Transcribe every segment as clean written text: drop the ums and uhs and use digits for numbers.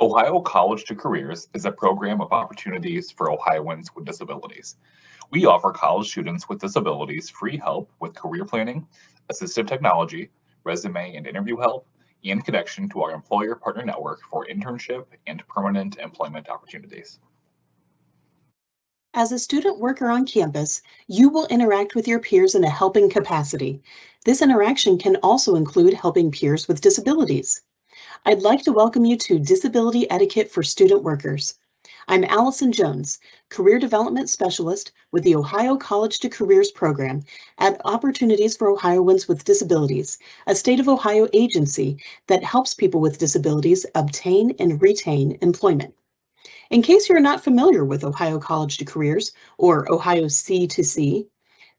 Ohio College2Careers is a program of opportunities for Ohioans with disabilities. We offer college students with disabilities free help with career planning, assistive technology, resume and interview help, and connection to our employer partner network for internship and permanent employment opportunities. As a student worker on campus, you will interact with your peers in a helping capacity. This interaction can also include helping peers with disabilities. I'd like to welcome you to Disability Etiquette for Student Workers. I'm Allison Jones, Career Development Specialist with the Ohio College2Careers program at Opportunities for Ohioans with Disabilities, a state of Ohio agency that helps people with disabilities obtain and retain employment. In case you're not familiar with Ohio College2Careers, or Ohio C2C,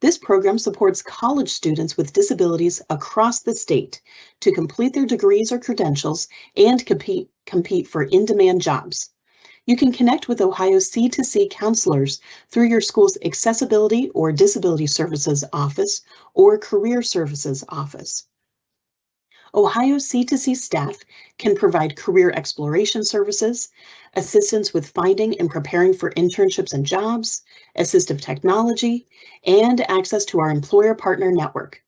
this program supports college students with disabilities across the state to complete their degrees or credentials and compete for in-demand jobs. You can connect with Ohio C2C counselors through your school's Accessibility or Disability Services Office or Career Services Office. Ohio C2C staff can provide career exploration services, assistance with finding and preparing for internships and jobs, assistive technology, and access to our employer partner network.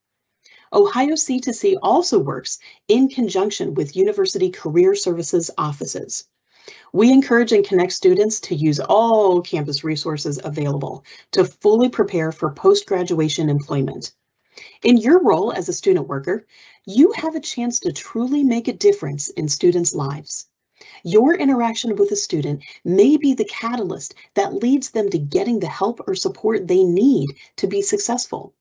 Ohio C2C also works in conjunction with University Career Services offices. We encourage and connect students to use all campus resources available to fully prepare for post-graduation employment. In your role as a student worker, you have a chance to truly make a difference in students' lives. Your interaction with a student may be the catalyst that leads them to getting the help or support they need to be successful.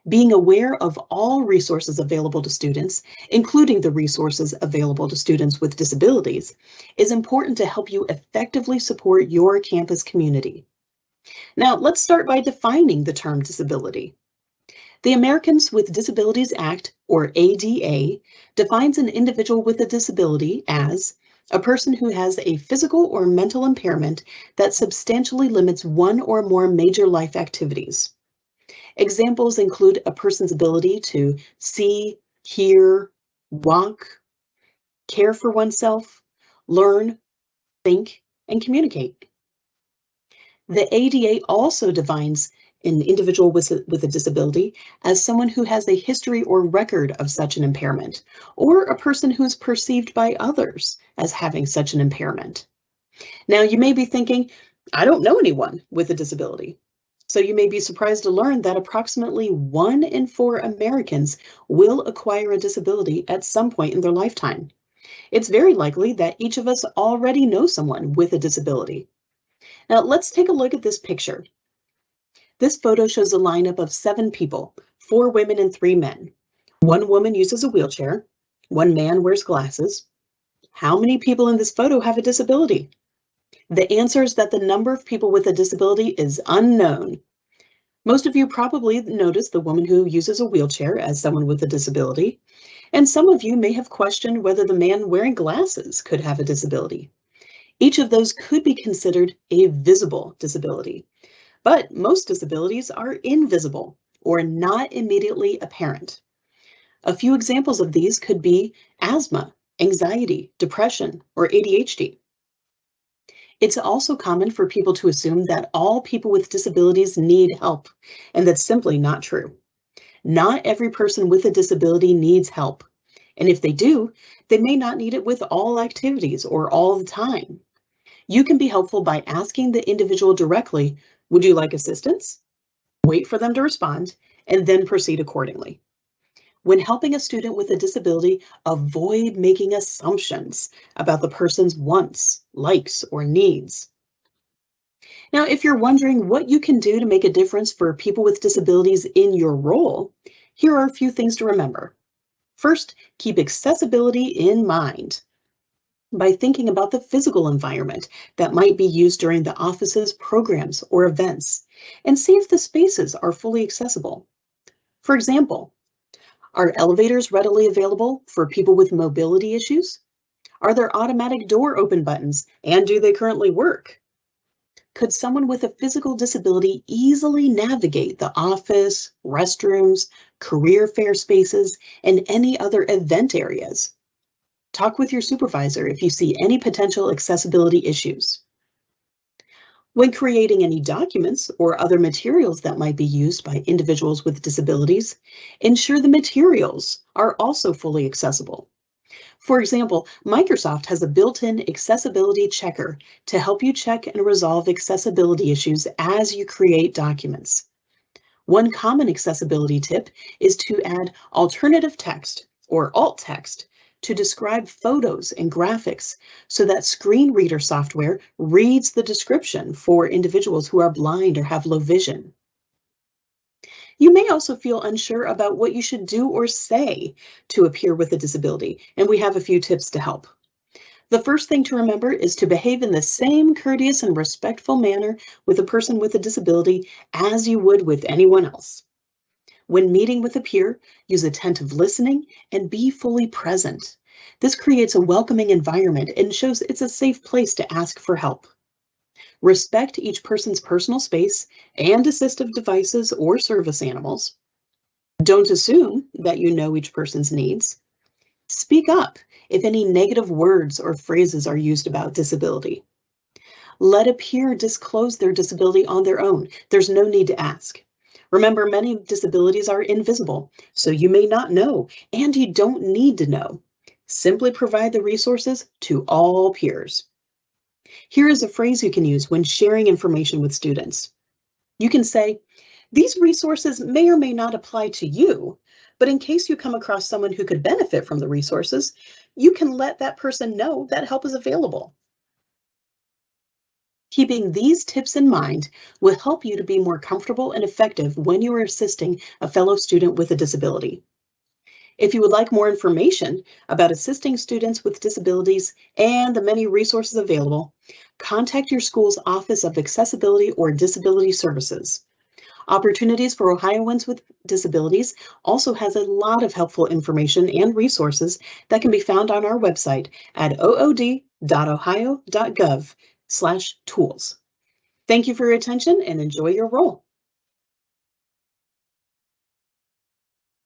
Being aware of all resources available to students, including the resources available to students with disabilities, is important to help you effectively support your campus community. Now, let's start by defining the term disability. The Americans with Disabilities Act, or ADA, defines an individual with a disability as a person who has a physical or mental impairment that substantially limits one or more major life activities. Examples include a person's ability to see, hear, walk, care for oneself, learn, think, and communicate. The ADA also defines an individual with a disability as someone who has a history or record of such an impairment, or a person who is perceived by others as having such an impairment. Now, you may be thinking, I don't know anyone with a disability. So you may be surprised to learn that approximately 1 in 4 Americans will acquire a disability at some point in their lifetime. It's very likely that each of us already know someone with a disability. Now, let's take a look at this picture. This photo shows a lineup of 7 people, 4 women and 3 men. 1 woman uses a wheelchair. 1 man wears glasses. How many people in this photo have a disability? The answer is that the number of people with a disability is unknown. Most of you probably noticed the woman who uses a wheelchair as someone with a disability, and some of you may have questioned whether the man wearing glasses could have a disability. Each of those could be considered a visible disability. But most disabilities are invisible or not immediately apparent. A few examples of these could be asthma, anxiety, depression, or ADHD. It's also common for people to assume that all people with disabilities need help, and that's simply not true. Not every person with a disability needs help, and if they do, they may not need it with all activities or all the time. You can be helpful by asking the individual directly, would you like assistance? Wait for them to respond, and then proceed accordingly. When helping a student with a disability, avoid making assumptions about the person's wants, likes, or needs. Now, if you're wondering what you can do to make a difference for people with disabilities in your role, here are a few things to remember. First, keep accessibility in mind by thinking about the physical environment that might be used during the office's programs or events, and see if the spaces are fully accessible. For example, are elevators readily available for people with mobility issues? Are there automatic door open buttons, and do they currently work? Could someone with a physical disability easily navigate the office, restrooms, career fair spaces, and any other event areas? Talk with your supervisor if you see any potential accessibility issues. When creating any documents or other materials that might be used by individuals with disabilities, ensure the materials are also fully accessible. For example, Microsoft has a built-in accessibility checker to help you check and resolve accessibility issues as you create documents. One common accessibility tip is to add alternative text or alt text to describe photos and graphics so that screen reader software reads the description for individuals who are blind or have low vision. You may also feel unsure about what you should do or say to a peer with a disability, and we have a few tips to help. The first thing to remember is to behave in the same courteous and respectful manner with a person with a disability as you would with anyone else. When meeting with a peer, use attentive listening and be fully present. This creates a welcoming environment and shows it's a safe place to ask for help. Respect each person's personal space and assistive devices or service animals. Don't assume that you know each person's needs. Speak up if any negative words or phrases are used about disability. Let a peer disclose their disability on their own. There's no need to ask. Remember, many disabilities are invisible, so you may not know, and you don't need to know. Simply provide the resources to all peers. Here is a phrase you can use when sharing information with students. You can say, "These resources may or may not apply to you, but in case you come across someone who could benefit from the resources, you can let that person know that help is available." Keeping these tips in mind will help you to be more comfortable and effective when you are assisting a fellow student with a disability. If you would like more information about assisting students with disabilities and the many resources available, contact your school's Office of Accessibility or Disability Services. Opportunities for Ohioans with Disabilities also has a lot of helpful information and resources that can be found on our website at ood.ohio.gov/tools. Thank you for your attention and enjoy your role.